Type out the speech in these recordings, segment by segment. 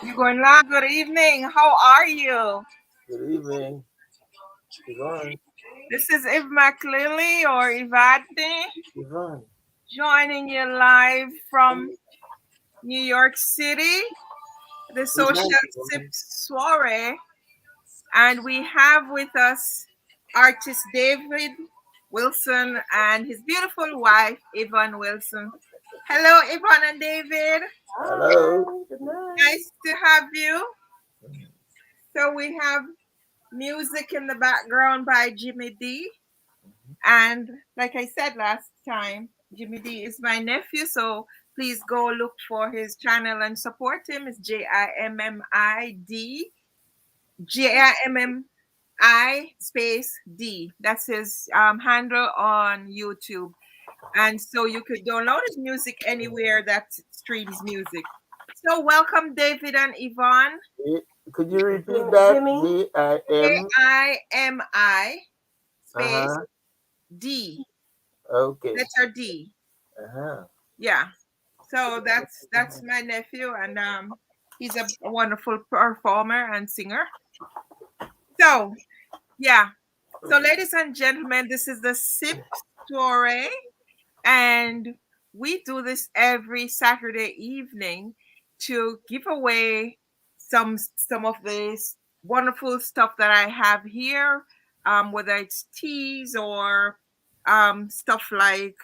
You're going live. Good evening. How are you? Good evening, Yvonne. This is Eve McLilly or Ivadne Yvonne, joining you live from New York City, the good social night, Sip Yvonne. Soiree. And we have with us artist David Wilson and his beautiful wife, Yvonne Wilson. Hello, Yvonne and David. Hello. Good night. Nice to have you. So we have music in the background by Jimmy D. And like I said last time, Jimmy D is my nephew, so please go look for his channel and support him. It's Jimmidi space D. That's his handle on YouTube. And so you could download his music anywhere that streams music. So welcome, David and Yvonne. Could you repeat that? Jimmy? Jim. Jimmi space Uh-huh. D. Okay. Letter D. Uh-huh. Yeah. So that's my nephew, and he's a wonderful performer and singer. So yeah. So ladies and gentlemen, this is the Sip Soiree, and we do this every Saturday evening to give away some of this wonderful stuff that I have here, whether it's teas or stuff like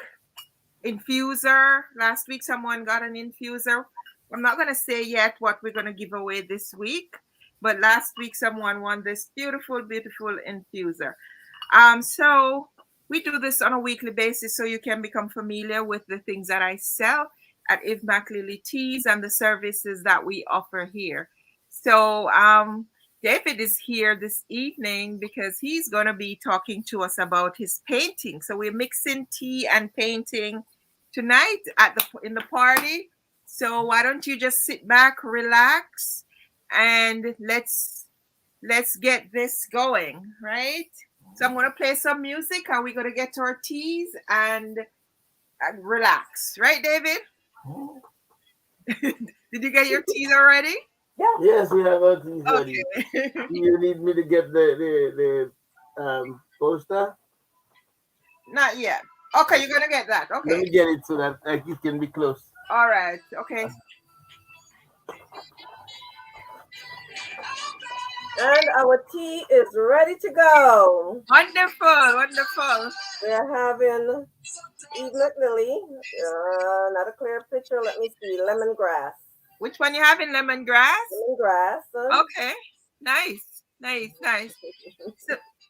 infuser. Last week, someone got an infuser. I'm not going to say yet what we're going to give away this week, but last week, someone won this beautiful, beautiful infuser. So we do this on a weekly basis so you can become familiar with the things that I sell at Eve McLilly Teas and the services that we offer here. So David is here this evening because he's going to be talking to us about his painting. So we're mixing tea and painting tonight at the in the party. So why don't you just sit back, relax, and let's get this going, right? So I'm gonna play some music and we're gonna get to our teas and relax, right, David? Did you get your teas already? Yeah. Yes, we have our teas ready. Okay. You need me to get the poster? Not yet. Okay, you're gonna get that. Let Okay. me get it so that it can be close. All right. Okay. And our tea is ready to go. Wonderful, wonderful. We're having Eve McLilly. Not a clear picture. Let me see. Lemongrass. Which one you having? Lemongrass? Lemongrass. Okay. Nice, nice, nice.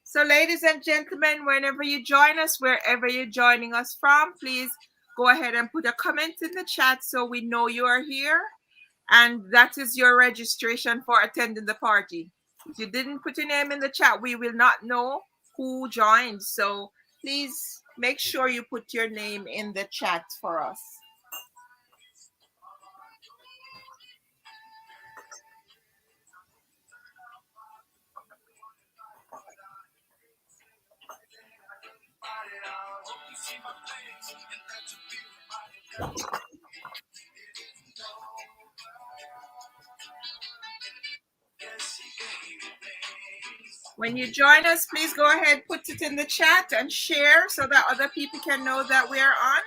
So, ladies and gentlemen, whenever you join us, wherever you're joining us from, please go ahead and put a comment in the chat so we know you are here. And that is your registration for attending the party. If you didn't put your name in the chat, we will not know who joined. So please make sure you put your name in the chat for us. When you join us, please go ahead, put it in the chat and share so that other people can know that we are on.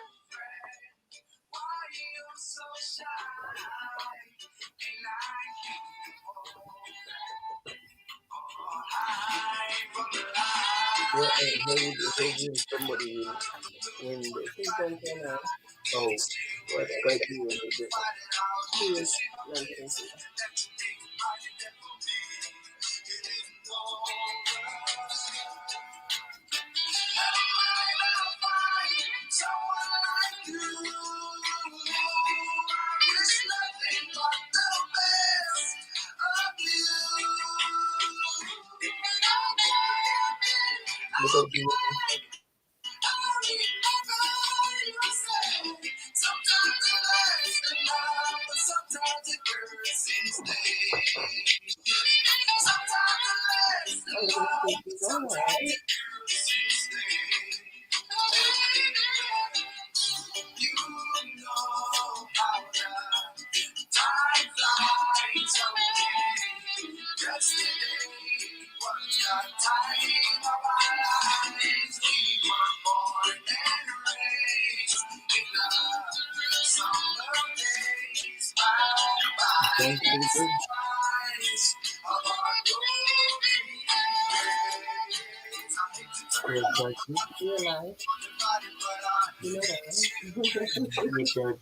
Somebody in the She's going to now. oh, what criteria is it? She is mentioning. Because you I'm going to see if she's on there. Sounds pretty good. Yeah, exactly. You're alive. You know that, Exactly. right?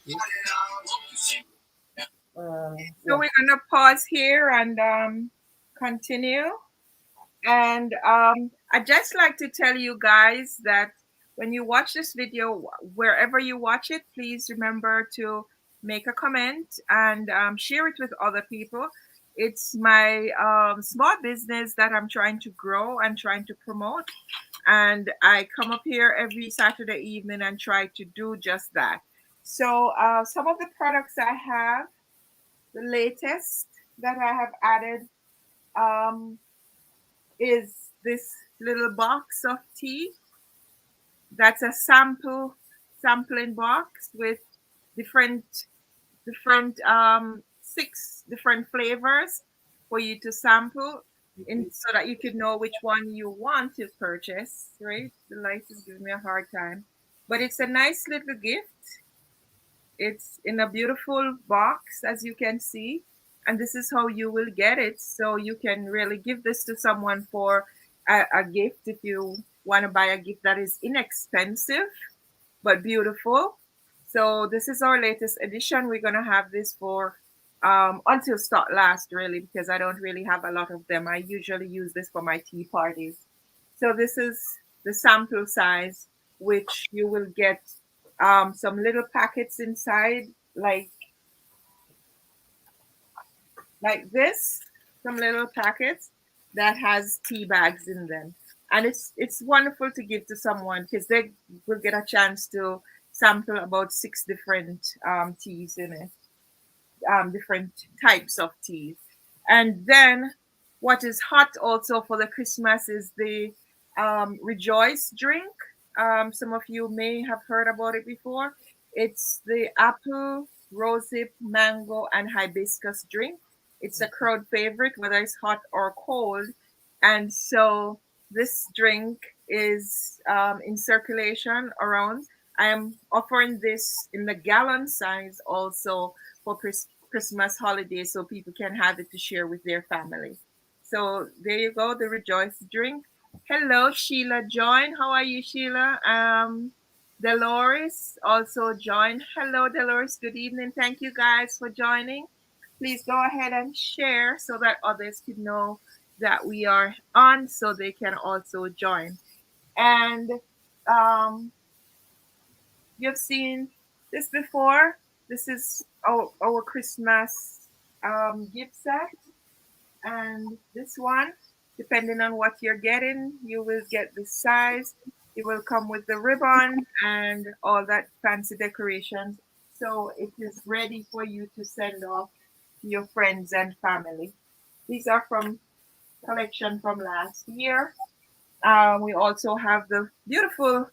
So we're gonna pause here and continue. And I'd just like to tell you guys that when you watch this video, wherever you watch it, please remember to make a comment and share it with other people. It's my small business that I'm trying to grow and trying to promote. And I come up here every Saturday evening and try to do just that. So some of the products I have, the latest that I have added um, is this little box of tea. That's a sampling box with different six different flavors for you to sample in so that you could know which one you want to purchase, right? The light is giving me a hard time. But it's a nice little gift. It's in a beautiful box, as you can see, and this is how you will get it. So you can really give this to someone for a gift if you want to buy a gift that is inexpensive but beautiful. So this is our latest edition. We're gonna have this for until stock lasts, really, because I don't really have a lot of them. I usually use this for my tea parties. So this is the sample size, which you will get some little packets inside, like this, some little packets that has tea bags in them, and it's wonderful to give to someone because they will get a chance to sample about six different teas in it, different types of teas. And then what is hot also for the Christmas is the Rejoice drink. Some of you may have heard about it before. It's the apple, rosehip, mango, and hibiscus drink. It's a crowd favorite, whether it's hot or cold. And so this drink is in circulation around. I am offering this in the gallon size also for Christmas holiday so people can have it to share with their family. So there you go, the Rejoice drink. Hello, Sheila join. How are you, Sheila? Dolores also joined. Hello, Dolores. Good evening. Thank you guys for joining. Please go ahead and share so that others can know that we are on so they can also join. And um, you've seen this before. This is our Christmas gift set. And this one, depending on what you're getting, you will get the size. It will come with the ribbon and all that fancy decorations. So it is ready for you to send off to your friends and family. These are from collection from last year. We also have the beautiful,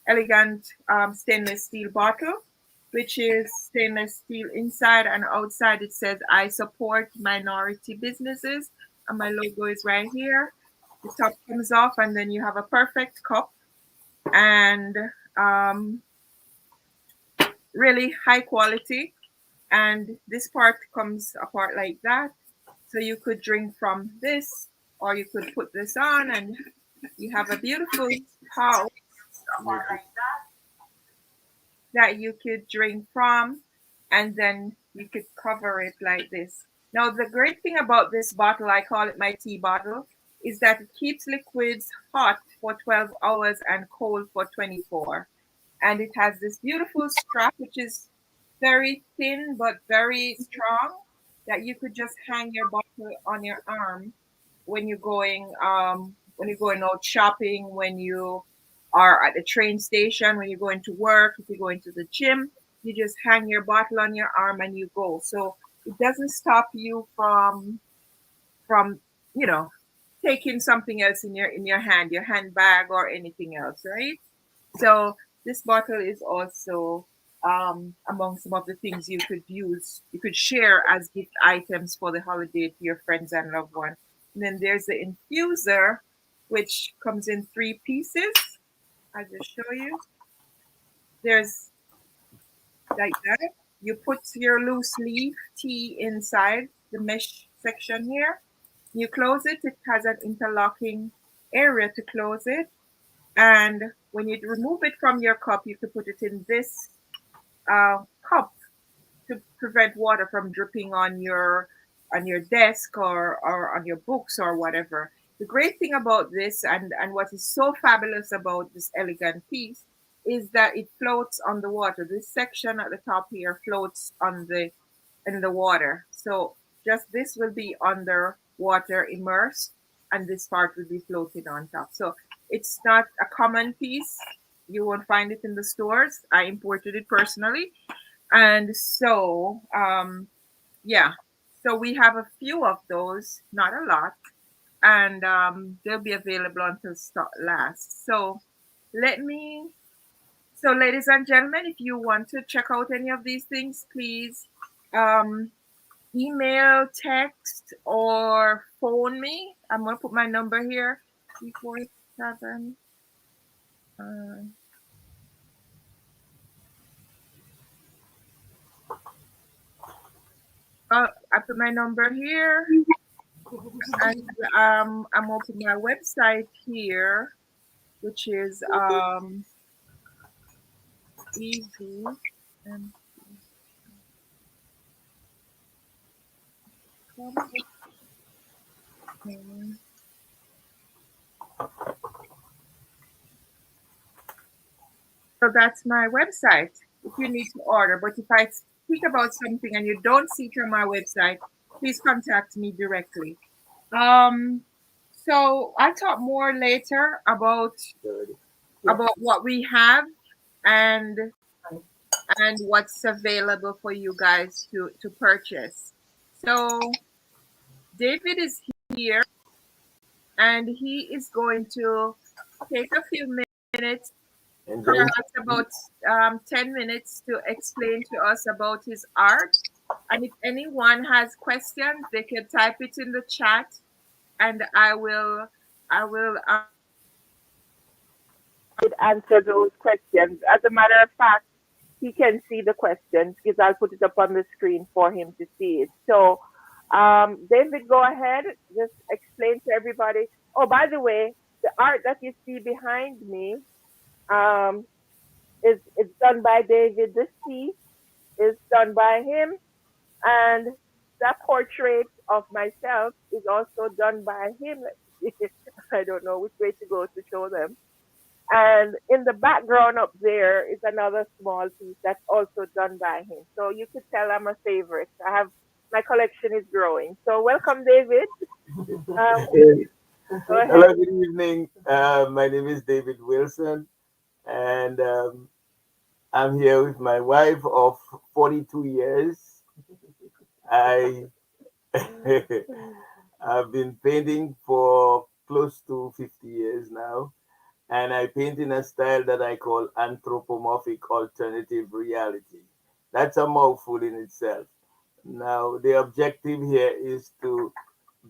elegant stainless steel bottle, which is stainless steel inside and outside. It says, I support minority businesses. And my logo is right here. The top comes off, and then you have a perfect cup and really high quality. And this part comes apart like that. So you could drink from this, or you could put this on, and you have a beautiful pouch that you could drink from, and then you could cover it like this. Now, the great thing about this bottle, I call it my tea bottle, is that it keeps liquids hot for 12 hours and cold for 24. And it has this beautiful strap, which is very thin but very strong, that you could just hang your bottle on your arm when you're going out shopping, when you are at the train station, when you're going to work, if you're going to the gym, you just hang your bottle on your arm and you go. So it doesn't stop you from you know taking something else in your hand, your handbag or anything else, right? So this bottle is also among some of the things you could use, you could share as gift items for the holiday to your friends and loved ones. And then there's the infuser, which comes in three pieces. I'll just show you. There's like that. You put your loose leaf tea inside the mesh section here. You close it. It has an interlocking area to close it. And when you remove it from your cup, you can put it in this cup to prevent water from dripping on your desk or on your books or whatever. The great thing about this and what is so fabulous about this elegant piece is that it floats on the water. This section at the top here floats on the in the water. So just this will be under water immersed and this part will be floating on top. So it's not a common piece. You won't find it in the stores. I imported it personally. And so, yeah, so we have a few of those, not a lot, and they'll be available until stock lasts. So, let me, so ladies and gentlemen, if you want to check out any of these things, please um, email, text, or phone me. I'm going to put my number here 347. I put my number here. And I'm opening my website here, which is easy. And so that's my website if you need to order. But if I speak about something and you don't see it on my website, please contact me directly. So I'll talk more later about what we have and what's available for you guys to purchase. So David is here and he is going to take a few minutes, perhaps about 10 minutes, to explain to us about his art. And if anyone has questions, they can type it in the chat and I will answer those questions. As a matter of fact, he can see the questions because I'll put it up on the screen for him to see it. So, David, go ahead. Just explain to everybody. Oh, by the way, the art that you see behind me is it's done by David. This piece is done by him, and that portrait of myself is also done by him. I don't know which way to go to show them. And in the background up there is another small piece that's also done by him. So you could tell I'm a favorite. My collection is growing. So welcome, David. Hello, good evening. My name is David Wilson, and I'm here with my wife of 42 years. I've been painting for close to 50 years now, and I paint in a style that I call anthropomorphic alternative reality. That's a mouthful in itself. Now, the objective here is to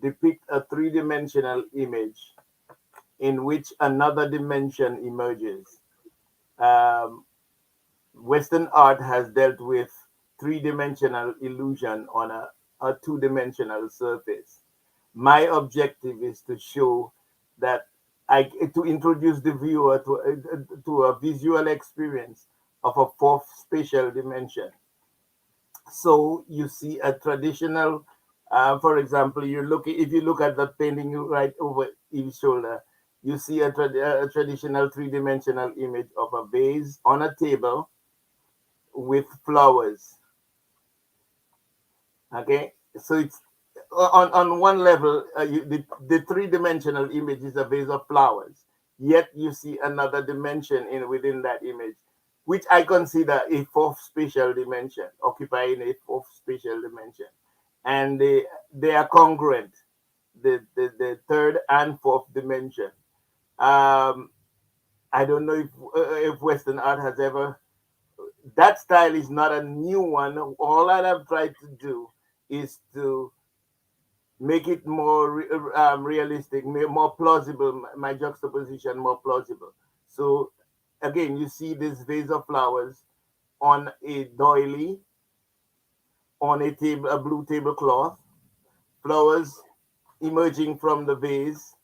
depict a three-dimensional image in which another dimension emerges. Um, Western art has dealt with three-dimensional illusion on a two-dimensional surface. My objective is to show that to introduce the viewer to a visual experience of a fourth spatial dimension. So you see a traditional, for example, if you look at the painting right over Eve's shoulder, you see a traditional three-dimensional image of a vase on a table with flowers. Okay, so it's on one level, the three-dimensional image is a vase of flowers. Yet you see another dimension within that image, which I consider a fourth spatial dimension, occupying a fourth spatial dimension, and they are congruent, the third and fourth dimension. Um, I don't know if Western art has ever. That style is not a new one. All that I've tried to do is to make it more realistic, more plausible, my juxtaposition more plausible. So again, you see this vase of flowers on a doily, on a table, a blue tablecloth, flowers emerging from the vase,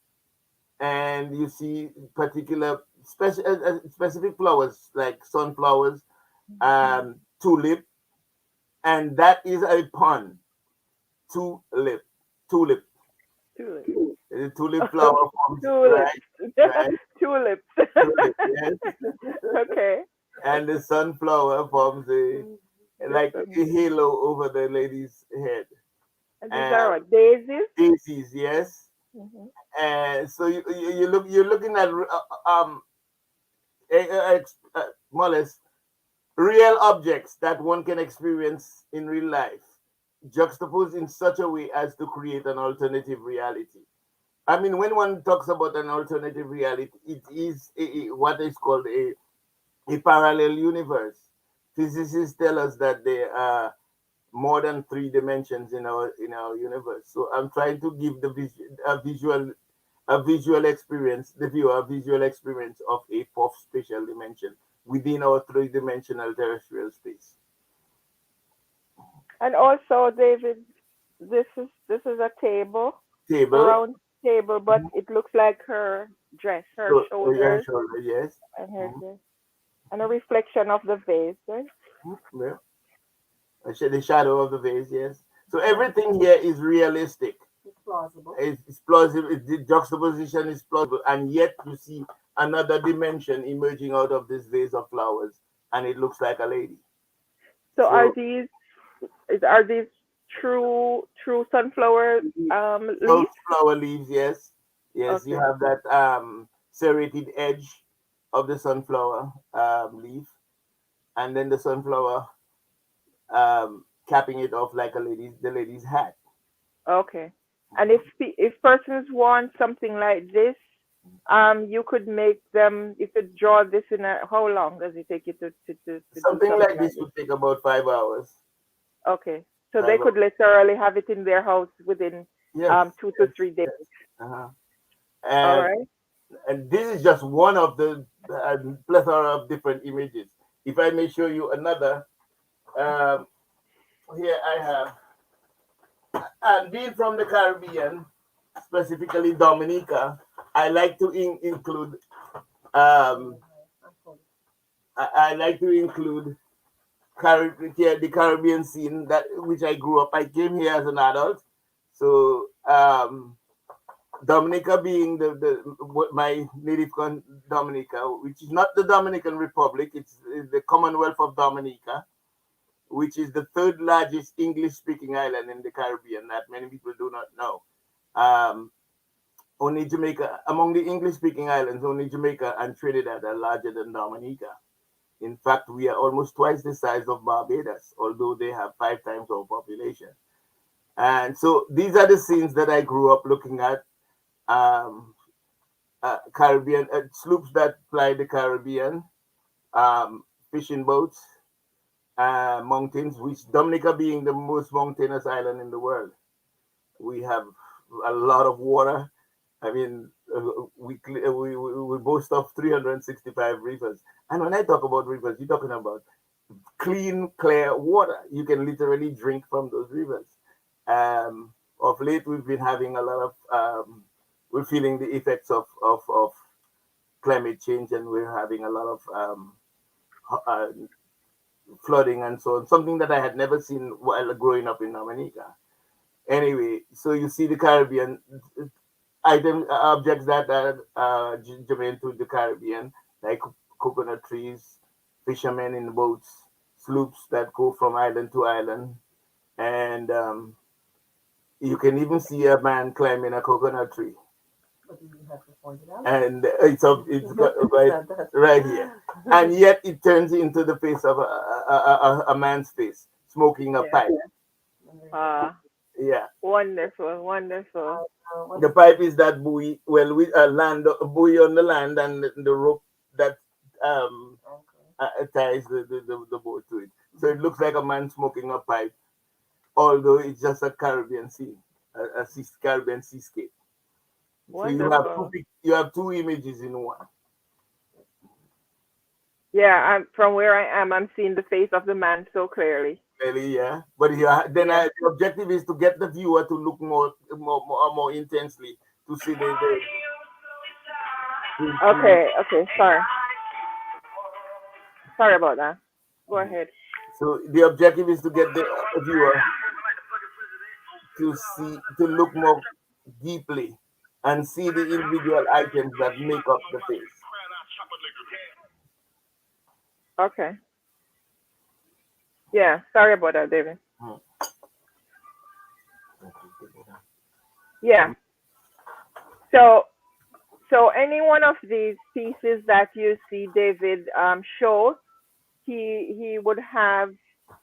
and you see particular specific flowers like sunflowers, tulip, and that is a pun. Tulip, tulip. Tulips. The tulip flower forms, Tulips. right, right, Tulips. tulip, yes, Okay. and the sunflower forms a like Just a halo over the lady's head, these and are what, daisies? daisies, yes. Hmm. And so you're looking at more or less real objects that one can experience in real life, juxtaposed in such a way as to create an alternative reality. I mean, when one talks about an alternative reality, it is what is called a parallel universe. Physicists tell us that there are more than three dimensions in our universe. So I'm trying to give a visual experience, the viewer a visual experience of a fourth spatial dimension within our three-dimensional terrestrial space. And also, David, this is a table, a Table, round table, but it looks like her dress, her so yeah, shoulders, shoulder, yes. and her Mhm. dress, and a reflection of the vase, right? Yeah. The shadow of the vase, yes. So Yeah. everything here is realistic. It's plausible. It's plausible. The juxtaposition is plausible, and yet you see another dimension emerging out of this vase of flowers, and it looks like a lady. So So are these true sunflower leaves? flower leaves, yes, yes. You Okay. have that serrated edge of the sunflower leaf, and then the sunflower capping it off like the lady's hat. Okay. And if persons want something like this, you could make them. You could draw this in a. How long does it take you to do Something something like like this this? would take about 5 hours. Okay. So they 5 hours. could literally have it in their house within Yes, 2 to 3 days. yes. Uh-huh. All And right. this is just one of the plethora of different images. If I may show you another, um, here I have, and being from the Caribbean, specifically Dominica, I like to include, um, I like to include the Caribbean scene that which I grew up. I came here as an adult, so Dominica being my Dominica, which is not the Dominican Republic, it's the Commonwealth of Dominica, which is the third largest English speaking island in the Caribbean that many people do not know. Um, Only Jamaica, among the English speaking islands, only Jamaica and Trinidad are larger than Dominica. In fact, we are almost twice the size of Barbados, although they have 5 times our population. And so these are the scenes that I grew up looking at. Um, Caribbean sloops that ply the Caribbean, fishing boats, mountains, which Dominica being the most mountainous island in the world. We have a lot of water. I mean, we boast of 365 rivers. And when I talk about rivers, you're talking about clean, clear water. You can literally drink from those rivers. Of late, we've been having a lot of, we're feeling the effects of climate change, and we're having a lot of uh, flooding and so on, something that I had never seen while growing up in Dominica. Anyway, so you see the Caribbean items, objects that are germane to the Caribbean, like coconut trees, fishermen in boats, sloops that go from island to island, and you can even see a man climbing a coconut tree, But you have to point it out. and it's got right here, and yet it turns into the face of a man's face smoking a Yeah. pipe. Ah, Yeah, wonderful, wonderful. the pipe is that buoy, well, with a land a buoy on the land, and the rope that um ties the boat to it. So it looks like a man smoking a pipe, although it's just a Caribbean sea, Caribbean seascape. So Wonderful. you have two images in one. Yeah, from where I am, I'm seeing the face of the man so clearly. Really, yeah. But the objective is to get the viewer to look more intensely to see Okay. Sorry about that. Go ahead. So the objective is to get the viewer to look more deeply and see the individual items that make up the face. Okay. Yeah. Sorry about that, David. Hmm. Yeah. So any one of these pieces that you see David show, he would have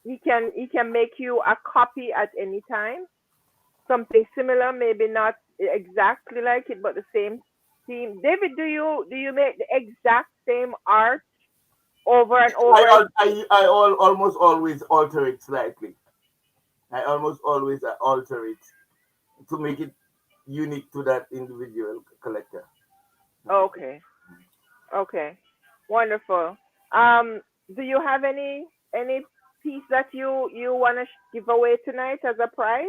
he can make you a copy at any time. Something similar, maybe not exactly like it, but the same theme. David, do you make the exact same art over and over again? Almost always alter it slightly. I almost always alter it to make it unique to that individual collector. Okay, wonderful. Do you have any piece that you want to give away tonight as a prize?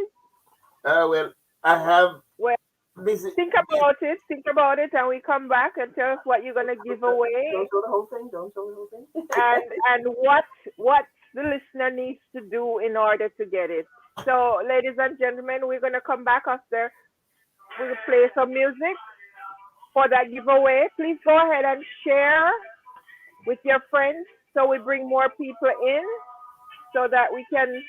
Well, I have Well, this. think about it, and we come back and tell us what you're gonna give away, Don't show the whole thing. Don't show the whole thing. and what the listener needs to do in order to get it. So, ladies and gentlemen, we're gonna come back after we play some music for that giveaway. Please go ahead and share with your friends so we bring more people in so that we can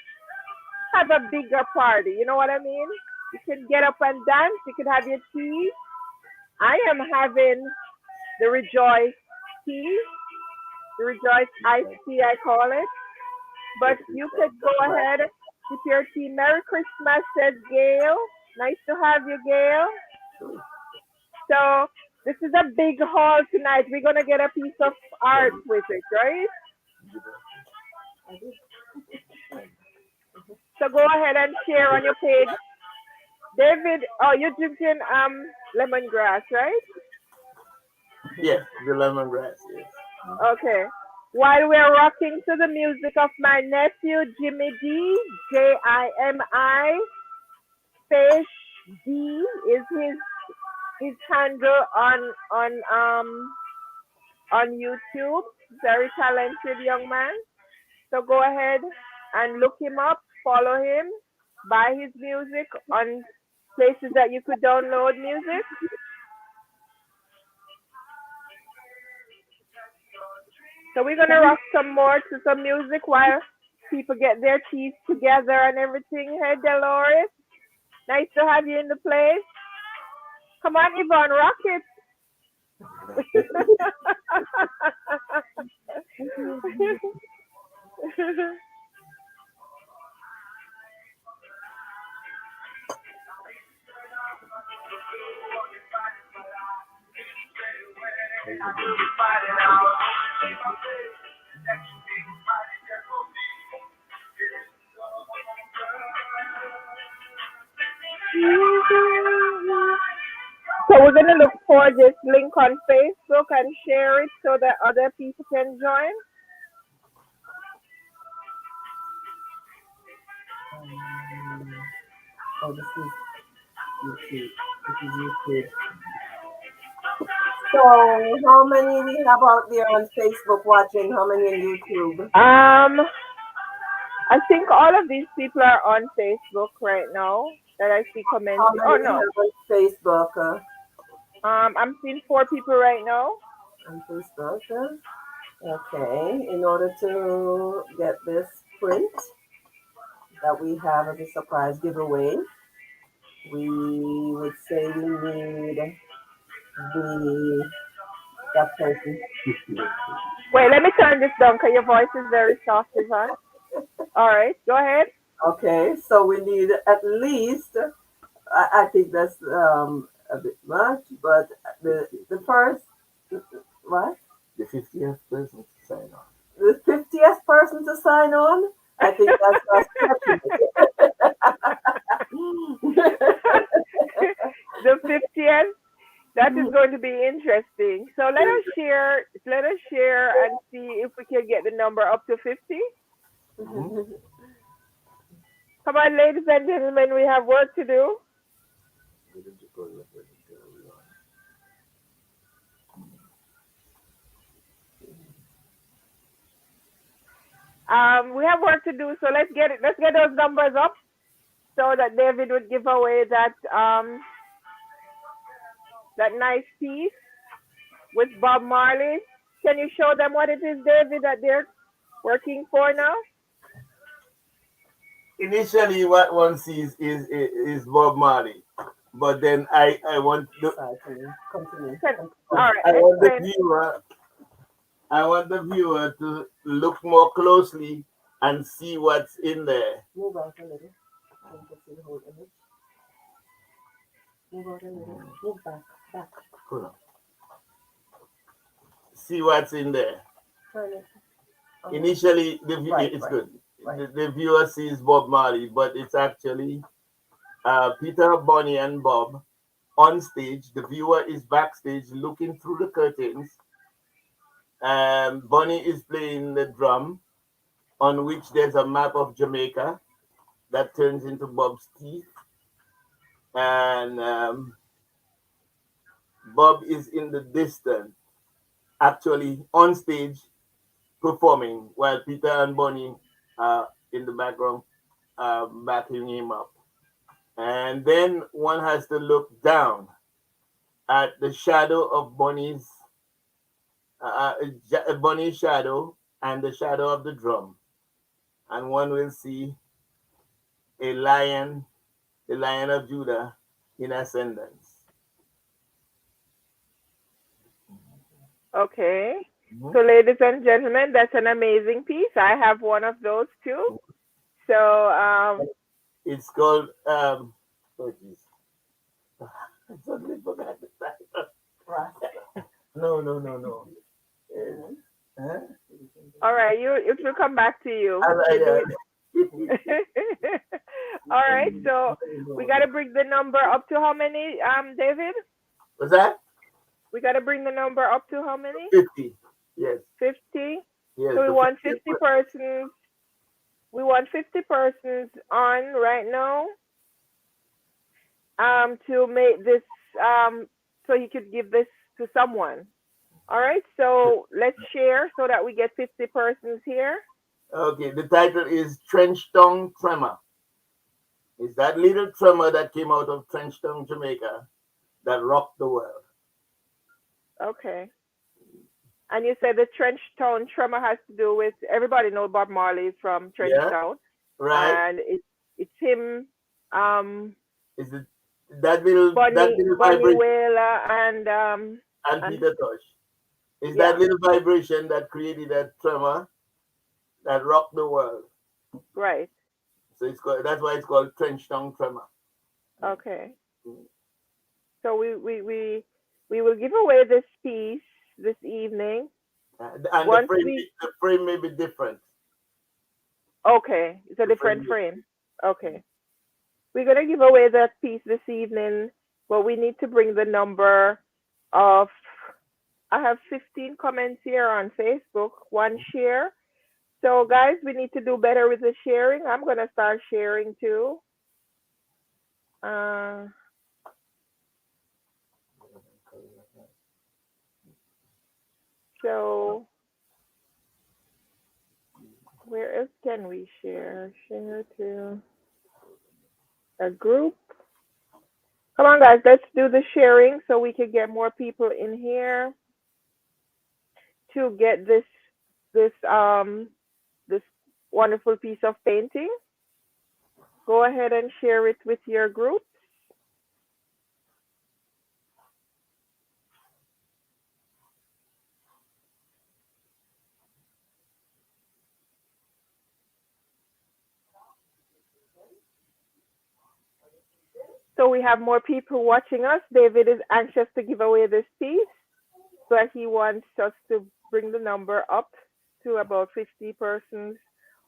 have a bigger party. You know what I mean? You can get up and dance. You can have your tea. I am having the Rejoice tea, the Rejoice iced tea, I call it. But you could go ahead with your tea. Merry Christmas, says Gail. Nice to have you, Gail. So this is a big haul tonight. We're gonna get a piece of art with it, right? So go ahead and share on your page. David, oh, you're drinking lemongrass, right? Yes, the lemongrass. Yes. Okay. While we're rocking to the music of my nephew Jimmy D, Jimi, Fish D is his handle on YouTube. Very talented young man. So go ahead and look him up, follow him, buy his music on places that you could download music. So we're gonna rock some more to some music while people get their teeth together and everything. Hey Dolores, nice to have you in the place. Come on, Yvonne, rock it. So we're gonna look for this link on Facebook and share it so that other people can join. Oh, this is YouTube. This is YouTube. So, how many we have out there on Facebook watching? How many on YouTube? I think all of these people are on Facebook right now that I see commenting. How many Oh we no. have on Facebook? I'm seeing 4 people right now. On Facebook. Okay. In order to get this print that we have as a surprise giveaway, we would say we need that person. Wait, let me turn this down because your voice is very soft, Yvonne. All right, go ahead. Okay, so we need at least, I think that's a bit much, but the first, what? The 50th person to sign on. The 50th person to sign on? I think that's stretching it. The 50th. That is going to be interesting. So let us share and see if we can get the number up to 50. Come on, ladies and gentlemen, we have work to do. We have work to do, so let's get it. Let's get those numbers up so that David would give away that nice piece with Bob Marley. Can you show them what it is, David, that they're working for now? Initially, what one sees is Bob Marley, but then I want the Sorry, can you continue? All right, I want the explain. viewer I want the viewer to look more closely and see what's in there. Move out a little. So you can see the whole image. Move out a little. Move back. Hold on. See what's in there. Turn it. Initially, it's Right. good. Right. The viewer sees Bob Marley, but it's actually Peter, Bonnie, and Bob on stage. The viewer is backstage looking through the curtains. Bonnie is playing the drum, on which there's a map of Jamaica that turns into Bob's teeth. And Bob is in the distance, actually on stage performing, while Peter and Bonnie are in the background backing him up. And then one has to look down at the shadow of Bonnie's shadow and the shadow of the drum, and one will see a lion, the Lion of Judah, in ascendance. Okay. So, ladies and gentlemen, that's an amazing piece. I have one of those too. So, It's called oh geez. I suddenly forgot the title. No. Huh? all right, it will come back to you. All right, so we got to bring the number up to how many, David? What's that? We got to bring the number up to how many? 50. Yes. 50. Yes. So we want 50 persons. We want 50 persons on right now to make this so he could give this to someone. All right, so let's share so that we get 50 persons here. Okay, the title is Trenchtown Tremor. It's that little tremor that came out of Trenchtown, Jamaica, that rocked the world. Okay. And you said the Trenchtown tremor has to do with, everybody knows Bob Marley is from Trenchtown. Yeah, right. And it's him, Is it that little Bonnie vibration Whaler and Peter Tosh? Is yeah. that little vibration that created that tremor that rocked the world? Right. So that's why it's called Trenchtown Tremor. Okay. So we will give away this piece this evening. And the frame may be different. Okay, it's a different frame. Okay. We're going to give away that piece this evening, but we need to bring the number of, I have 15 comments here on Facebook, 1 share. So guys, we need to do better with the sharing. I'm going to start sharing too. So where else can we share? Share to a group. Come on, guys, let's do the sharing so we can get more people in here to get this wonderful piece of painting. Go ahead and share it with your group. So we have more people watching us. David is anxious to give away this piece, but he wants us to bring the number up to about 50 persons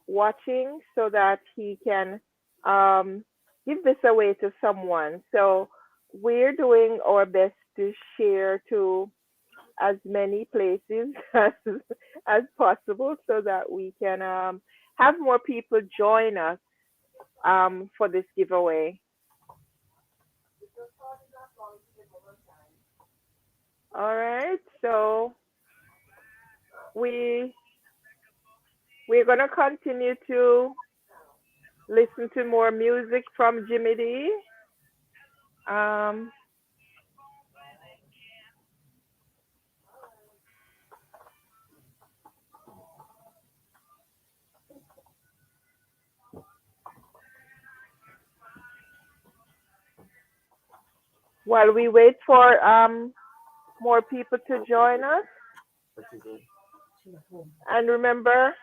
watching so that he can give this away to someone. So we're doing our best to share to as many places as possible so that we can have more people join us for this giveaway. All right, so we're gonna continue to listen to more music from Jimmy D. Um, while we wait for more people to join us, and remember,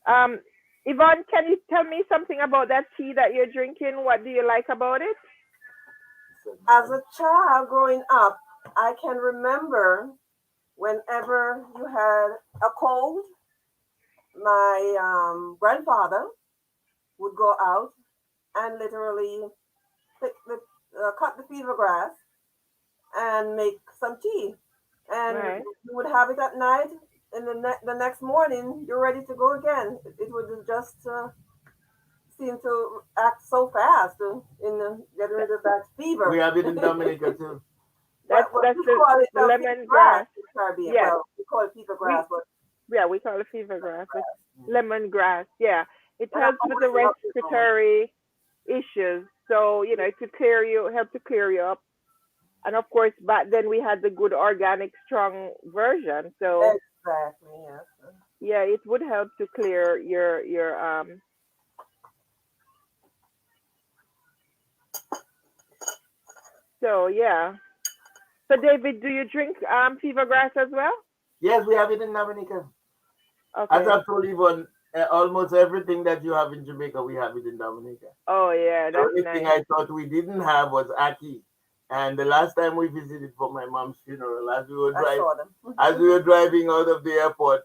um, Yvonne, can you tell me something about that tea that you're drinking? What do you like about it? As a child growing up, I can remember whenever you had a cold, my grandfather would go out and literally cut the fever grass and make some tea. And Right. you would have it at night, and the next morning you're ready to go again. It would just seem to act so fast in getting rid of that fever. We have it in Dominica too. That's What that's you call it the fever grass lemongrass. in Caribbean. Yes. Well, we call it fever grass, but Yeah, we call it fever grass. It's lemongrass. Yeah, it And helps I with the always loved it so much. respiratory issues. So it could help to clear you up. And of course, back then we had the good organic strong version. So exactly, yes. yeah, it would help to clear your So yeah. So David, do you drink fever grass as well? Yes, we have it in Dominica. As Okay. I've told Yvonne, almost everything that you have in Jamaica, we have it in Dominica. Oh yeah, The that's only thing nice. I thought we didn't have was ackee. And the last time we visited for my mom's funeral, I saw them. as we were driving out of the airport,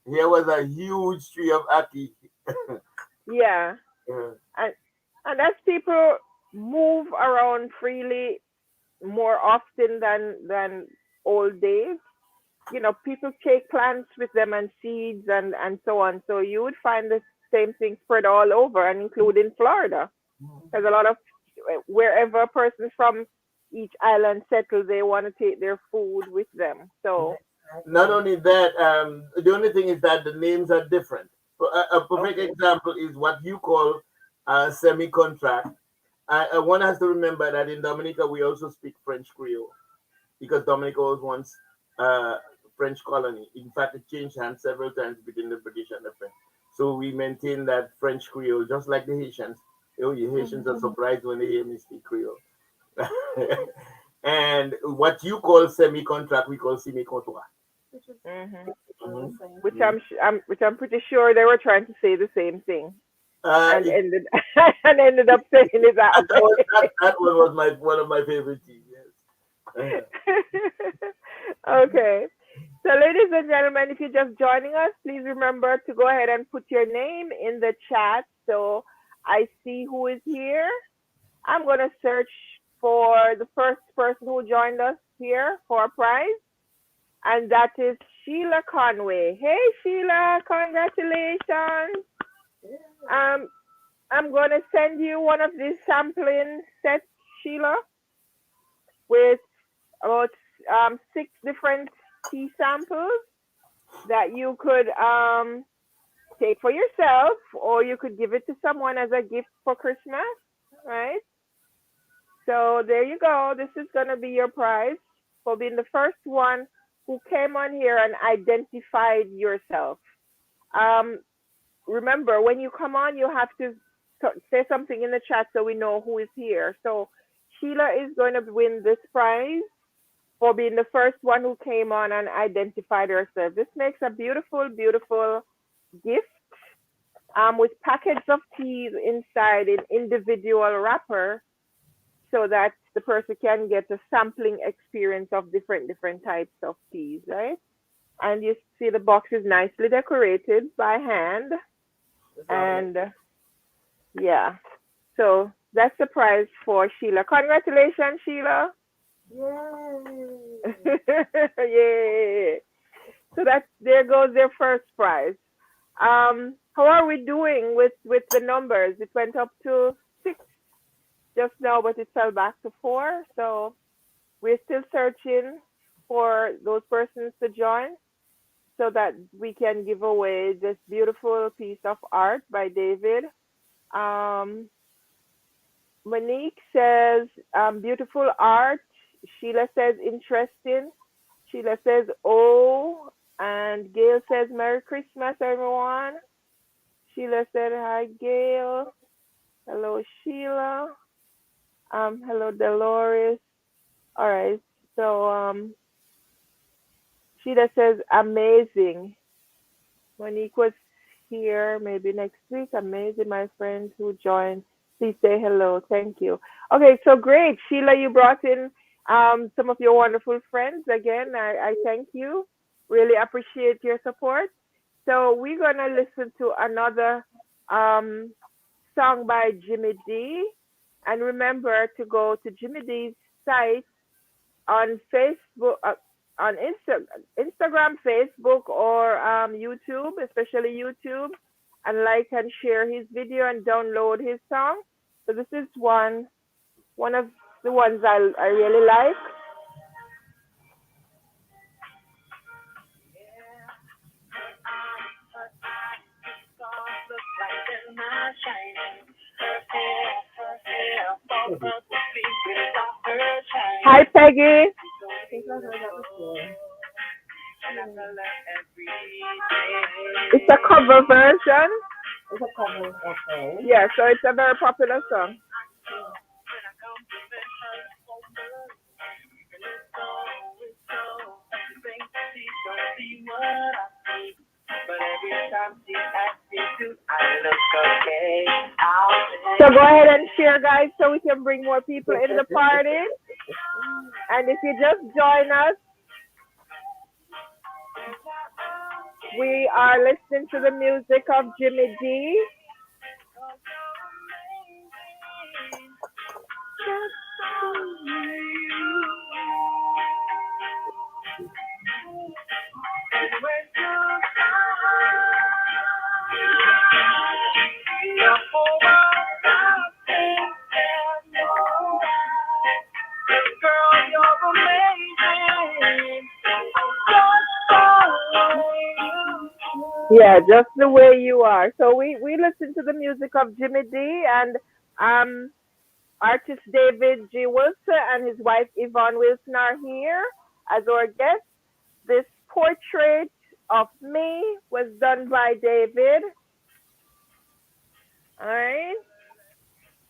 here was a huge tree of ackee. Yeah. Uh, And as people move around freely more often than old days, people take plants with them and seeds and so on. So you would find the same thing spread all over, and including Florida. There's a lot of wherever a person from each island settles, they want to take their food with them. So Not only that, the only thing is that the names are different. A perfect okay, example is what you call a semi-contract. One has to remember that in Dominica we also speak French Creole because Dominica was once a French colony. In fact, it changed hands several times between the British and the French. So we maintain that French Creole, just like the Haitians. Oh, you Haitians are surprised when they hear me speak Creole. And what you call semi-contract, we call semi-contract. hmm Mhm. which I'm pretty sure they were trying to say the same thing and It, ended and ended up saying it that that one was one of my favorite teams. Yes. way. Okay. So, ladies and gentlemen, if you're just joining us, please remember to go ahead and put your name in the chat so I see who is here. I'm going to search for the first person who joined us here for a prize, and that is Sheila Conway. Hey, Sheila, congratulations. Um, I'm going to send you one of these sampling sets, Sheila, with about 6 different tea samples that you could take for yourself, or you could give it to someone as a gift for Christmas, right? So there you go. This is going to be your prize for being the first one who came on here and identified yourself. Remember, when you come on, you have to say something in the chat so we know who is here. So Sheila is going to win this prize for being the first one who came on and identified herself. This makes a beautiful, beautiful gift with packets of teas inside in individual wrapper so that the person can get a sampling experience of different types of teas, right? And you see the box is nicely decorated by hand. And yeah, so that's the prize for Sheila. Congratulations, Sheila. Yay. Yay. So there goes their first prize. how are we doing with the numbers? It went up to 6 just now, but it fell back to 4. So we're still searching for those persons to join so that we can give away this beautiful piece of art by David. Um, Monique says, beautiful art. Sheila says, interesting. Sheila says, oh. And Gail says, Merry Christmas, everyone. Sheila said, hi, Gail. Hello, Sheila. Hello, Dolores. All right. So, Sheila says, amazing. Monique was here maybe next week. Amazing, my friend who joined. Please say hello. Thank you. Okay, so great. Sheila, you brought in some of your wonderful friends. Again, I thank you. Really appreciate your support. So we're going to listen to another song by Jimmy D. And remember to go to Jimmy D's site on Facebook, on Instagram, Facebook, or YouTube, especially YouTube, and like and share his video and download his song. So this is one of the ones I really like. Hi, Peggy. It's a cover version. It's a cover, okay. Yeah, so it's a very popular song. So go ahead and share, guys, so we can bring more people in the party. And if you just join us, we are listening to the music of Jimmy D. Yeah, just the way you are. So we listen to the music of Jimmy D and artist David G. Wilson and his wife Yvonne Wilson are here as our guests. This portrait of me was done by David. All right.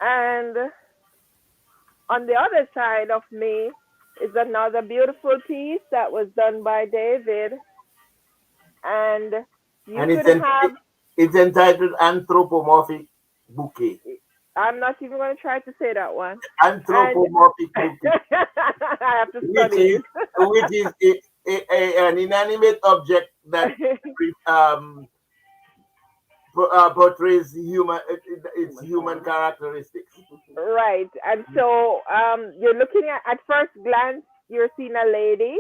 And on the other side of me is another beautiful piece that was done by David. And it's entitled Anthropomorphic Bouquet. I'm not even going to try to say that one. Anthropomorphic bouquet. I have to study which is an inanimate object that portrays its human characteristics. Right. And so you're looking at first glance, you're seeing a lady,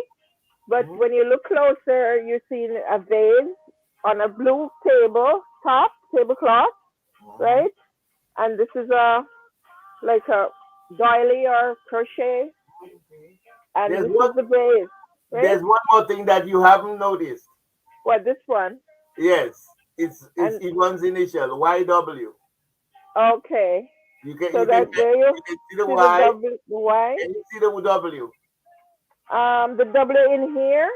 but when you look closer, you're seeing a vase on a blue tablecloth, right? And this is like a doily or crochet. And this is the vase. Right? There's one more thing that you haven't noticed. What, this one? Yes. It's Yvonne's initial, YW. Okay. You can see the Y. The Y? Can you see the W? The W in here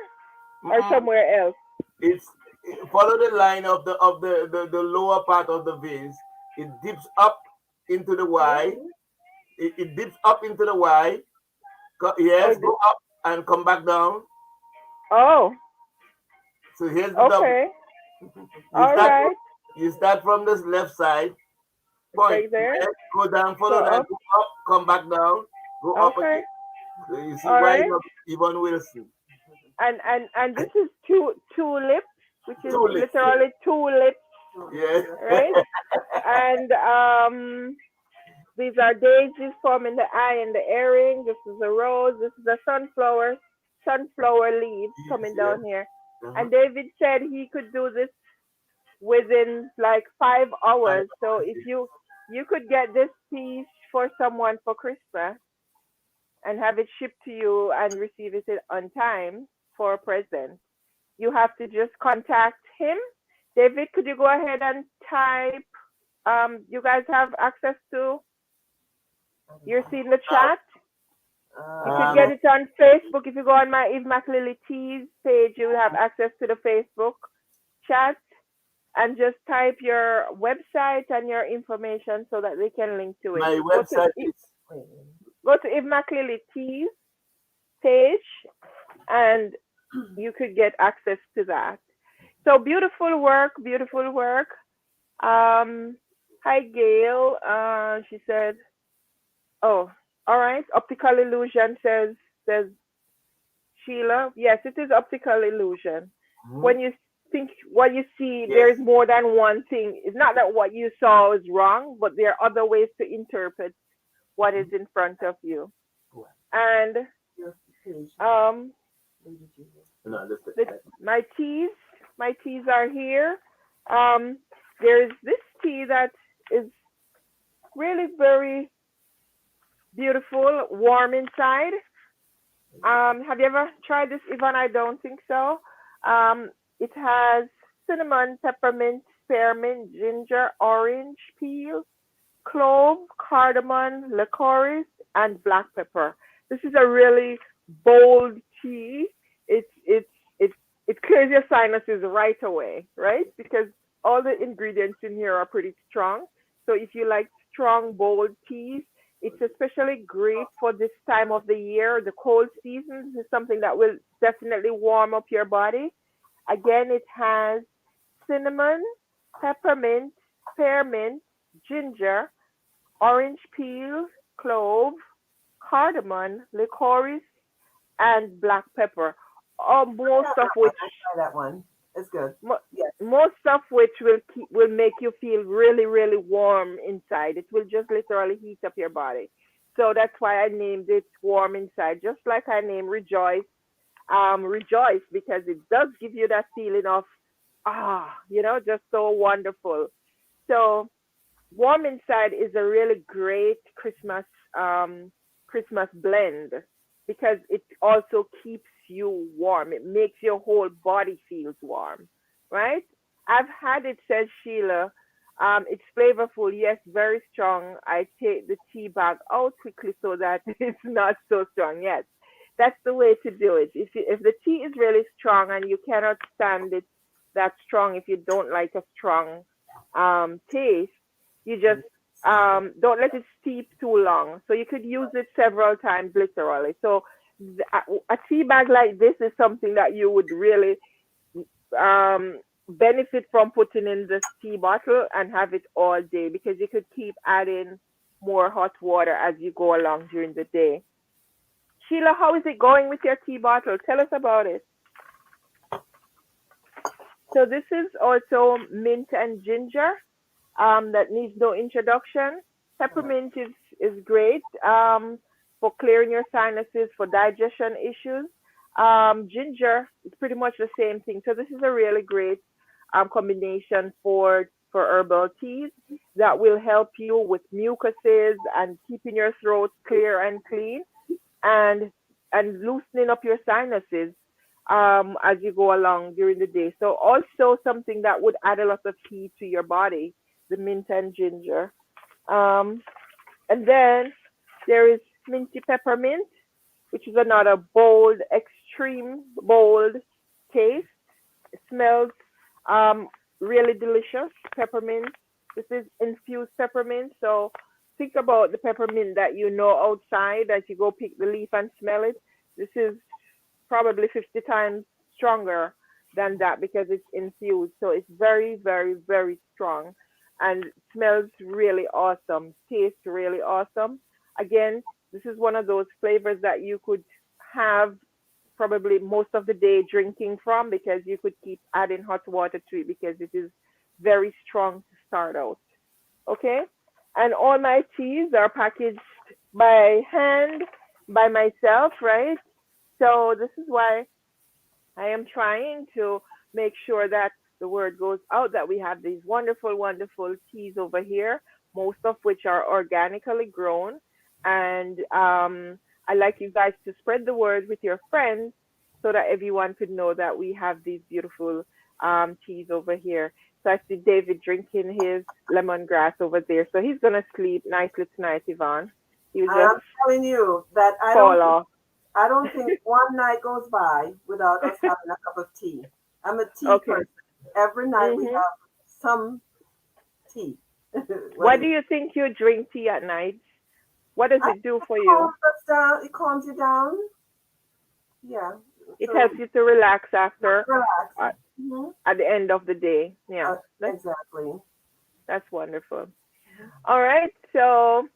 or somewhere else? It's follow the line of the lower part of the vase. It dips up into the Y. It dips up into the Y. Yes, go up and come back down. Oh. So here's the W. You start from this left side. Point. Right there. Yes, go down, follow that, go up, come back down, go up again. So you see why Yvonne Wilson. And this is tulip, which is literally two lips. Yes. Right? And these are daisies forming the eye and the earring. This is a rose. This is a sunflower leaves coming down here. And David said he could do this within like 5 hours. So if you could get this tea for someone for Christmas and have it shipped to you and receive it on time for a present, you have to just contact him. David, could you go ahead and type? You guys have access to. You're seeing the chat. You could get it on Facebook. If you go on my Eve McLily Teas page, you will have access to the Facebook chat, and just type your website and your information so that they can link to it. My website is. Go to Eve McLily Teas page, and you could get access to that. So beautiful work, beautiful work. Hi Gail. She said, "Oh, all right. Optical illusion," says Sheila. Yes, it is optical illusion. When you think what you see, there's more than one thing. It's not that what you saw is wrong, but there are other ways to interpret what is in front of you. And my teas are here. There's this tea that is really very beautiful, warm inside. Have you ever tried this, Yvonne? I don't think so. It has cinnamon, peppermint, spearmint, ginger, orange peel, clove, cardamom, licorice, and black pepper. This is a really bold tea. It clears your sinuses right away, right? Because all the ingredients in here are pretty strong. So if you like strong, bold teas, it's especially great for this time of the year. The cold season is something that will definitely warm up your body. Again, it has cinnamon, peppermint, spearmint, ginger, orange peel, clove, cardamom, licorice, and black pepper. Most of which that one. It's good. Most of which will make you feel really, really warm inside. It will just literally heat up your body. So that's why I named it Warm Inside, just like I named Rejoice. Rejoice, because it does give you that feeling of just so wonderful. So Warm Inside is a really great Christmas blend, because it also keeps you warm. It makes your whole body feels warm, right? I've had it, says Sheila. It's flavorful, yes, very strong. I take the tea bag out quickly so that it's not so strong. Yes, that's the way to do it. If the tea is really strong and you cannot stand it that strong, if you don't like a strong taste, you just don't let it steep too long. So you could use it several times, literally. So a tea bag like this is something that you would really benefit from putting in this tea bottle and have it all day, because you could keep adding more hot water as you go along during the day. Sheila, how is it going with your tea bottle? Tell us about it. So this is also mint and ginger. That needs no introduction. Peppermint is great for clearing your sinuses, for digestion issues. Ginger is pretty much the same thing. So this is a really great combination for herbal teas that will help you with mucuses and keeping your throat clear and clean, and loosening up your sinuses as you go along during the day. So also something that would add a lot of heat to your body, the mint and ginger. And then there is minty peppermint, which is another bold, extreme bold taste. It smells really delicious. Peppermint. This is infused peppermint. So think about the peppermint that you know outside as you go pick the leaf and smell it. This is probably 50 times stronger than that because it's infused. So it's very, very, very strong and smells really awesome. Tastes really awesome. Again, this is one of those flavors that you could have probably most of the day drinking from, because you could keep adding hot water to it because it is very strong to start out. Okay? And all my teas are packaged by hand, by myself, right? So this is why I am trying to make sure that the word goes out that we have these wonderful, wonderful teas over here, most of which are organically grown. And I like you guys to spread the word with your friends so that everyone could know that we have these beautiful teas over here. So I see David drinking his lemongrass over there. So he's gonna sleep nicely tonight, Yvonne. He'll I just am telling you that fall off. I don't think one night goes by without us having a cup of tea. I'm a tea Okay. person. Every night we Hmm. have some tea. Why Whether do you think you drink tea at night? What does I it do for you? calms us down, it calms you down. Yeah. It So helps you to relax after relax. uh, Hmm. at the end of the day. Yeah, Exactly. that's wonderful. All right, so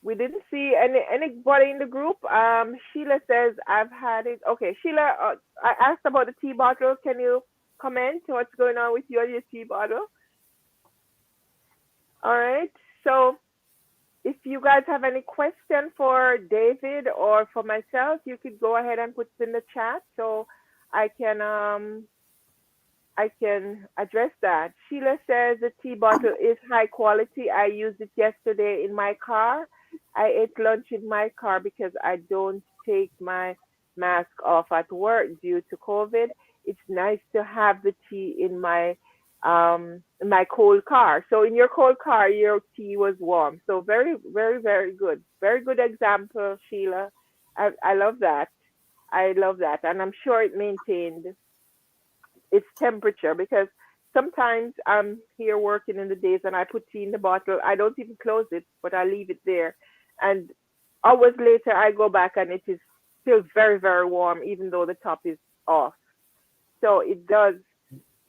we didn't see anybody in the group. Sheila says I've had it. Okay, Sheila, I asked about the tea bottle. Can you comment what's going on with you and your tea bottle? All right, so if you guys have any question for David or for myself, you could go ahead and put it in the chat so I can um I can address that. Sheila says the tea bottle is high quality. I used it yesterday in my car. I ate lunch in my car because I don't take my mask off at work due to COVID. It's nice to have the tea in my cold car. So in your cold car, your tea was warm. So very, very, very good. Very good example, Sheila. I love that. I love that. And I'm sure it maintained its temperature because sometimes I'm here working in the days and I put tea in the bottle. I don't even close it, but I leave it there. And hours later, I go back and it is still very, very warm, even though the top is off. So it does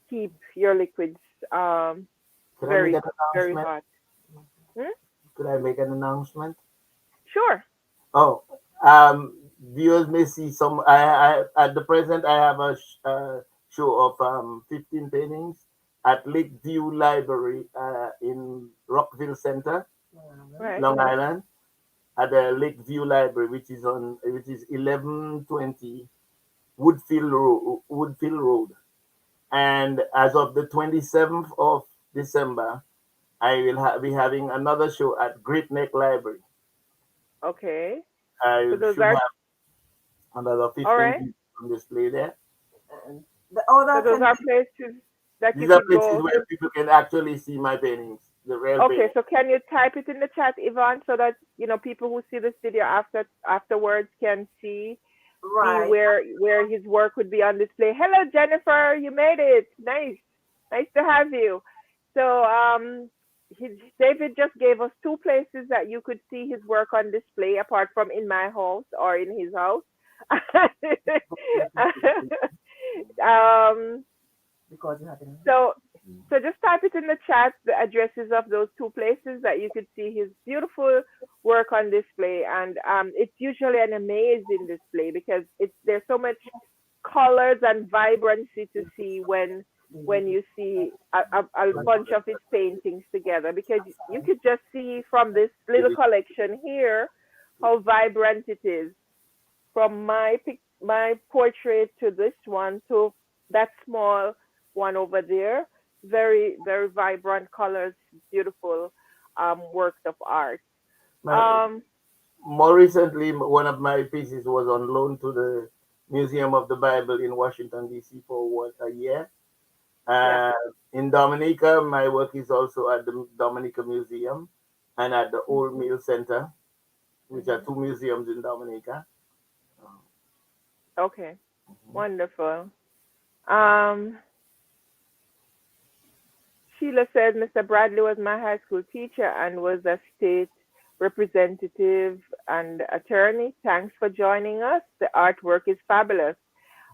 keep your liquids Could I make very, an very announcement? hot. Hmm? Could I make an announcement? Sure. Oh, viewers may see some. At the present, I have a show of 15 paintings at Lakeview Library in Rockville Center, Right. Long Island, at the Lakeview Library, which is 1120 Woodfield Road. And as of the 27th of December, I will be having another show at Great Neck Library. Okay. I So those should are have another all 15 right. pieces on display there. And So that those can are be places that you These are could places go. where people can actually see my paintings, the real Okay, paintings. so can you type it in the chat, Yvonne, so that people who see this video afterwards can see right. where his work would be on display. Hello, Jennifer, you made it. Nice to have you. So David just gave us two places that you could see his work on display, apart from in my house or in his house. um, Because you have it. so so just type it in the chat, the addresses of those two places that you could see his beautiful work on display. And it's usually an amazing display because there's so much colors and vibrancy to see when you see a bunch of his paintings together, because you could just see from this little collection here how vibrant it is, from my portrait to this one to that small one over there. Very, very vibrant colors, beautiful works of art. My, Um, more recently, one of my pieces was on loan to the Museum of the Bible in Washington, D.C. for a year. yeah. Uh, in Dominica, my work is also at the Dominica Museum and at the Old Mill Center, which are two museums in Dominica. Okay. Wonderful. Um, Sheila said Mr. Bradley was my high school teacher and was a state representative and attorney. Thanks for joining us. The artwork is fabulous.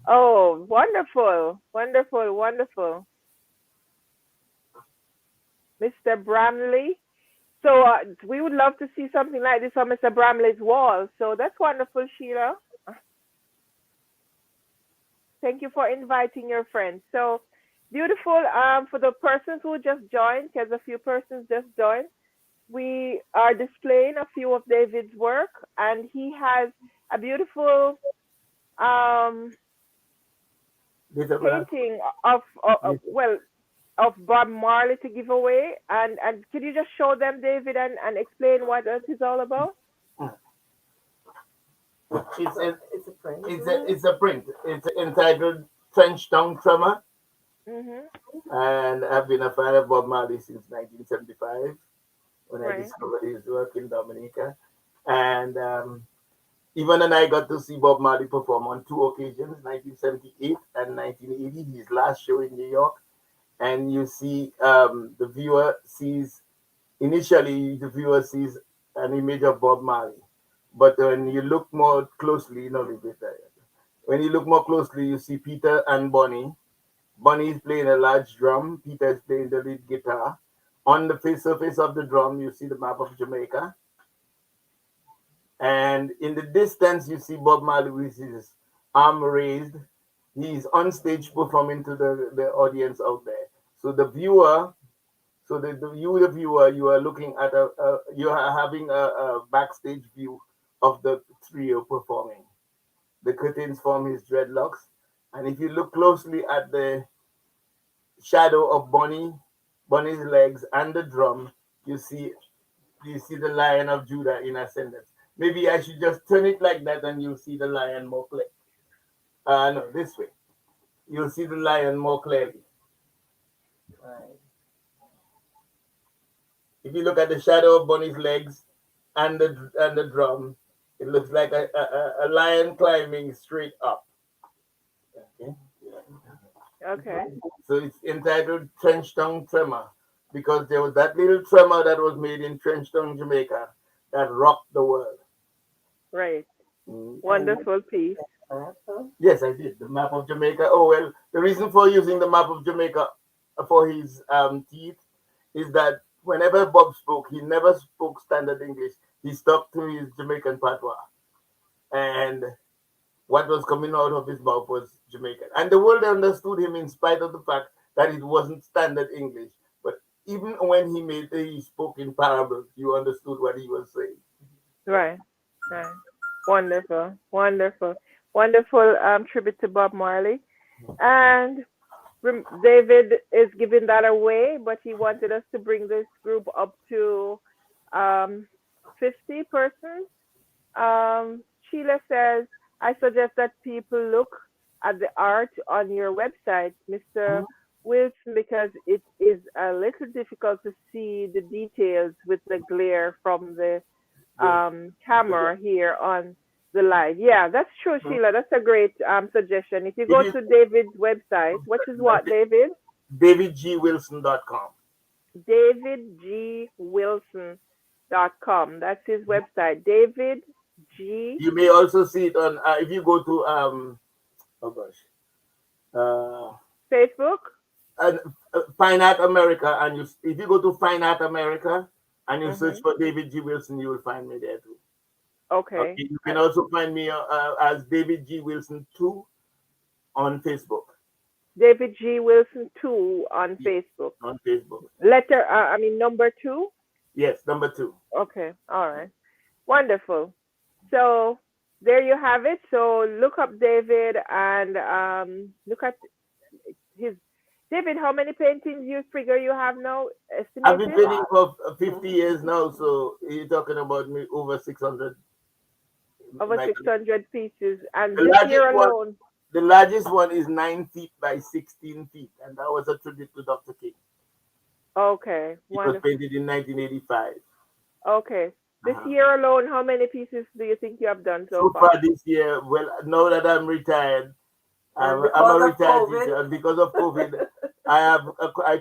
Oh, wonderful, wonderful, wonderful. Mr. Bramley. So we would love to see something like this on Mr. Bramley's wall. So that's wonderful, Sheila. Thank you for inviting your friends. So beautiful. For the persons who just joined, because a few persons just joined, we are displaying a few of David's work, and he has a beautiful painting of well, of Bob Marley to give away, and could you just show them, David, and explain what that is all about? It's So a, it's a print. it's a print. It's entitled Trench Tongue Tremor, Mhm. and I've been a fan of Bob Marley since 1975 when I Right. discovered his work in Dominica. And Yvonne and I got to see Bob Marley perform on two occasions, 1978 and 1980, his last show in New York. And you see, the viewer sees, initially, the viewer sees an image of Bob Marley. But when you look more closely, no, wait, wait, when you look more closely, you see Peter and Bonnie. Bonnie is playing a large drum, Peter is playing the lead guitar. On the surface of the drum, you see the map of Jamaica. And in the distance, you see Bob Marley with his arm raised. He's on stage performing to the audience out there. So the viewer, the viewer, you are looking at you are having a backstage view of the trio performing. The curtains form his dreadlocks. And if you look closely at the shadow of Bonnie's legs and the drum, you see the Lion of Judah in ascendance. Maybe I should just turn it like that and you'll see the lion more clearly. No, this way. You'll see the lion more clearly. Right. If you look at the shadow of Bonnie's legs and the drum, it looks like a lion climbing straight up. Okay. Okay. So it's entitled Trench Tongue Tremor because there was that little tremor that was made in Trenchtown, Jamaica, that rocked the world. Right. Mm. Wonderful piece. Yes, I did. The map of Jamaica. Oh, well, the reason for using the map of Jamaica for his teeth is that whenever Bob spoke, he never spoke standard English. He stuck to his Jamaican patois. And what was coming out of his mouth was Jamaican. And the world understood him in spite of the fact that it wasn't standard English. But even when he spoke in parables, you understood what he was saying. Right. Right. Wonderful. Wonderful. Wonderful tribute to Bob Marley. And David is giving that away, but he wanted us to bring this group up to um, 50 persons. Sheila says, I suggest that people look at the art on your website, Mr. Wilson, because it is a little difficult to see the details with the glare from the camera here on the live. Yeah, that's true, Sheila. That's a great suggestion. If you go to David's website, which is what, David? DavidGWilson.com. DavidGWilson.com. That's his website. David G. You may also see it on if you go to oh gosh, Facebook. Fine Art America, and if you go to Fine Art America and you search for David G. Wilson, you will find me there too. Okay. You can also find me as David G. Wilson 2 on Facebook. David G. Wilson 2 on Facebook. On Facebook. Number 2? Yes, number 2. Okay. All right. Wonderful. So there you have it. So look up David and look at his. David, how many paintings you figure you have now? Estimated? I've been painting for 50 years now, so you're talking about me over 600. Over 600 pieces. And the this year alone. The largest one is 9 feet by 16 feet, and that was a tribute to Dr. King. Okay. It was painted in 1985. Okay. This year alone, how many pieces do you think you have done so far? So far this year, well, now that I'm retired, I'm a retired teacher. Because of COVID, I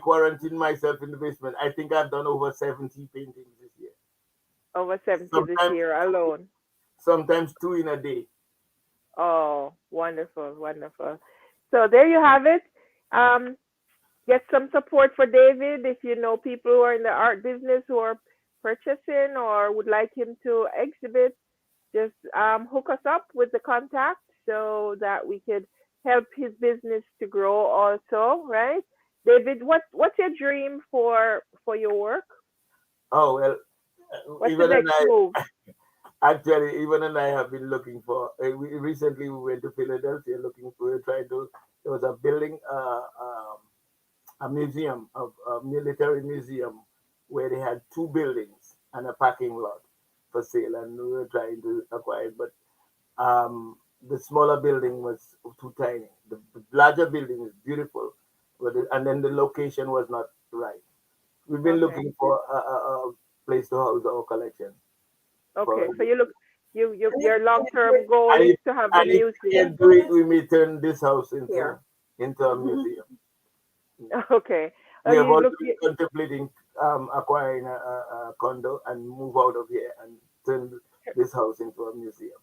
quarantined myself in the basement. I think I've done over 70 paintings this year. Over 70 this year alone. Sometimes 2 in a day. Oh, wonderful, wonderful. So there you have it. Get some support for David if you know people who are in the art business who are purchasing or would like him to exhibit. Just hook us up with the contact so that we could help his business to grow also, right? David, what's your dream for your work? Oh, well, what's the next move? Actually, Yvonne and I have been looking for. Recently, we went to Philadelphia looking for. There was a building, a museum of a military museum where they had two buildings and a parking lot for sale, and we were trying to acquire it, but the smaller building was too tiny. The larger building is beautiful, and then the location was not right. We've been Okay. looking for a place to house our collection Okay. for, So you look, you And if your you can't do long-term it goal and is if, to have a and if we museum. can do it, we may turn this house here. into a museum. Okay. We have You also look. been contemplating acquiring a condo and move out of here and turn this house into a museum.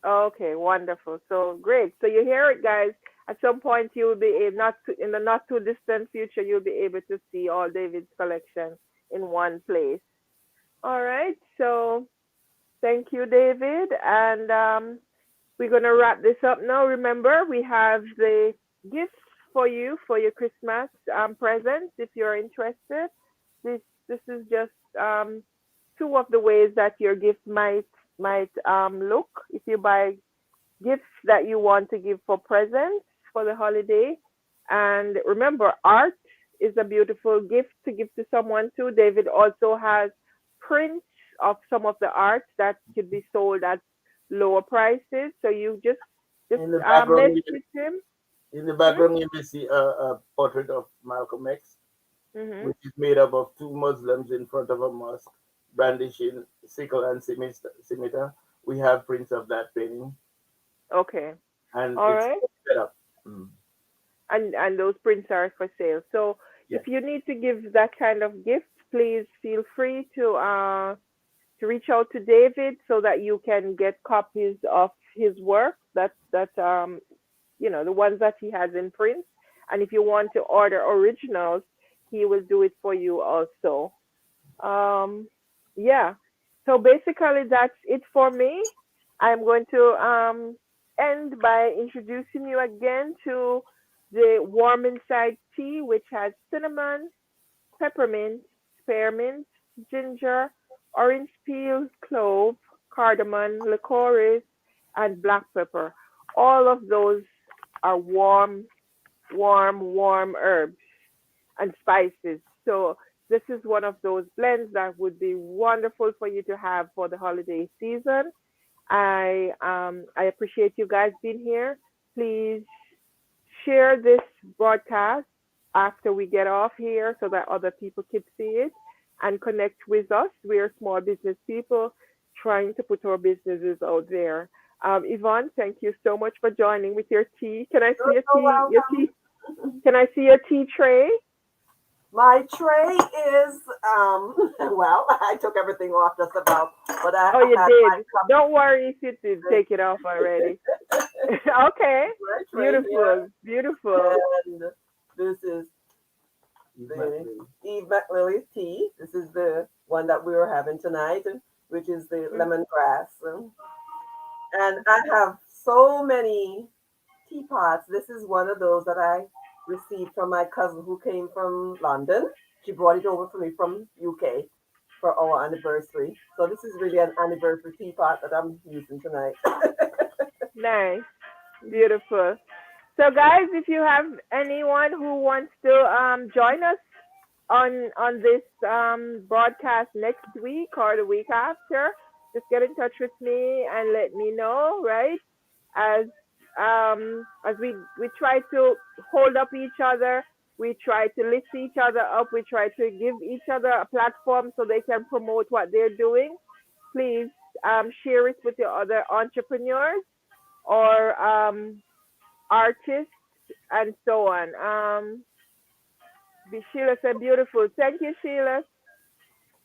Okay, wonderful. So great. So you hear it, guys. At some point, you will be able, in the not too distant future, you'll be able to see all David's collection in one place. All right. So thank you, David, and we're gonna wrap this up now. Remember, we have the gifts for you for your Christmas presents. If you're interested, this is just two of the ways that your gift might look if you buy gifts that you want to give for presents for the holiday. And remember, art is a beautiful gift to give to someone too. David also has prints of some of the art that could be sold at lower prices. So you just In the background, message him. in the Hmm? background, you will see a portrait of Malcolm X, Mm-hmm. which is made up of two Muslims in front of a mosque, brandishing sickle and scimitar. We have prints of that painting, Okay. and All it's right. set up. Mm. And those prints are for sale. So Yeah. if you need to give that kind of gift, please feel free to reach out to David so that you can get copies of his work that the ones that he has in print. And if you want to order originals, he will do it for you also. Um, yeah. So basically, that's it for me. I'm going to end by introducing you again to the warm inside tea, which has cinnamon, peppermint, spearmint, ginger, orange peel, clove, cardamom, licorice, and black pepper. All of those are warm herbs and spices. So this is one of those blends that would be wonderful for you to have for the holiday season. I appreciate you guys being here. Please share this broadcast after we get off here so that other people can see it and connect with us. We are small business people trying to put our businesses out there. Yvonne, thank you so much for joining with your tea. Can I see You're so your welcome. tea? Can I see your tea tray? My tray is well, I took everything off just about, but I Oh, you had my did. Don't worry if you did take it off already. Okay. my tray here, Beautiful. Beautiful. and this is Eve the McLean. Eve McLilly tea. This is the one that we were having tonight, which is the Mm. lemongrass. And I have so many teapots. This is one of those that I received from my cousin who came from London. She brought it over for me from UK for our anniversary. So this is really an anniversary teapot that I'm using tonight. Nice. Beautiful. So, guys, if you have anyone who wants to join us on this broadcast next week or the week after, just get in touch with me and let me know, right? As as we try to hold up each other, we try to lift each other up, we try to give each other a platform so they can promote what they're doing. Please share it with your other entrepreneurs or artists and so on. Sheila said beautiful. Thank you, Sheila.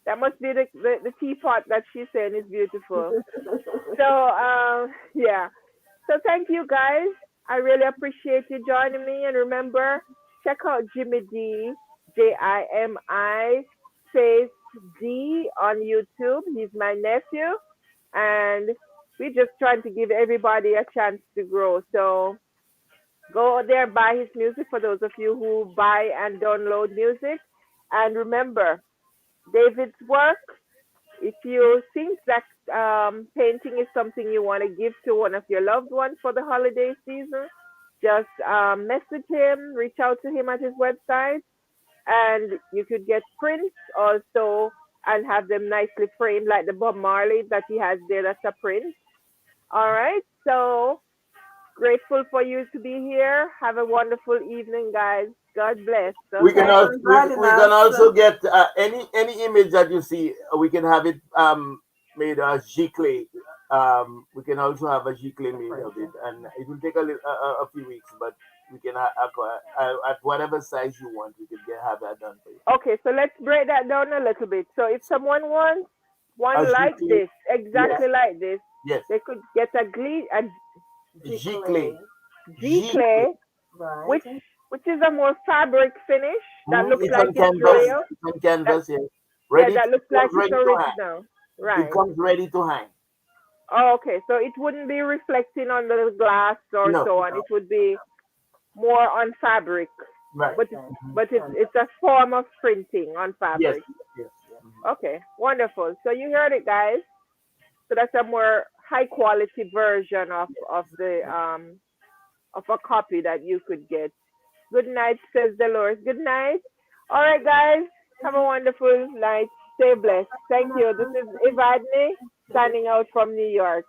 That must be the teapot that she's saying is beautiful. So yeah. So thank you guys. I really appreciate you joining me. And remember, check out Jimmy D, Jimi space D on YouTube. He's my nephew. And we're just trying to give everybody a chance to grow. So go out there and buy his music for those of you who buy and download music. And remember, David's work, if you think that painting is something you want to give to one of your loved ones for the holiday season, just message him, reach out to him at his website, and you could get prints also and have them nicely framed like the Bob Marley that he has there. That's a print. All right. So grateful for you to be here. Have a wonderful evening, guys. God bless. We can Thanks Okay. for also inviting we can us. also get any image that you see. We can have it made as giclée. We can also have a giclée made of it, and it will take a few weeks, but we can at whatever size you want, we can have that done for you. Okay, so let's break that down a little bit. So if someone wants A one like giclée, this, yes, exactly like this, yes, they could get a giclée, G giclée. clay, Right. which is a more fabric finish that looks It's like on it's canvas. real. It's on That canvas. Yes, yeah, ready. that looks It like comes it's ready to hang. original. It Right. comes ready to hang. Oh, okay, so it wouldn't be reflecting on the glass or No, so on. It would be more on fabric, right. but it's a form of printing on Yes, fabric. yes. Okay, wonderful. So you heard it, guys. So that's a more high quality version of a copy that you could get. Good night, says Dolores. Good night. All right, guys. Have a wonderful night. Stay blessed. Thank you. This is Ivadne signing out from New York.